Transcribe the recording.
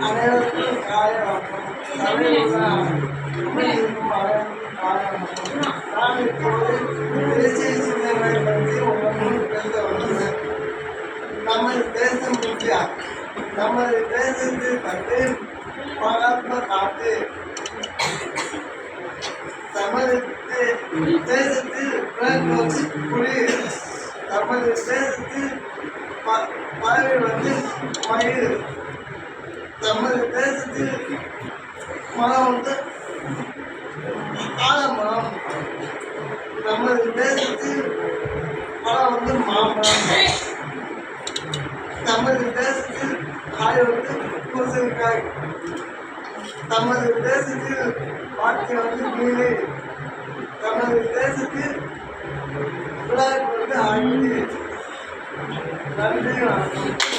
அனைவருக்கும் காயமாகும் காயமாகும். நான் இப்போது தேசிய சின்னங்களை பற்றி உங்கள் பேச வந்தேன். நமது தேசம் இந்தியா. நமது தேசத்தில் பற்றி மகாத்மா காட்டு நமது தேசத்தில் குடி நமது தேசத்தில் பறவை மயில் நமது தேசத்தில் மரம் ஆலமரம் நமது தேசத்தில் பழம் மாமரம் நமது தேசத்தில் காய் பூசணிக்காய் நமது தேசத்தில் பாட்டி மீன் நமது தேசத்தில் விழாக்கு அள்ளி நன்றி வணக்கம்.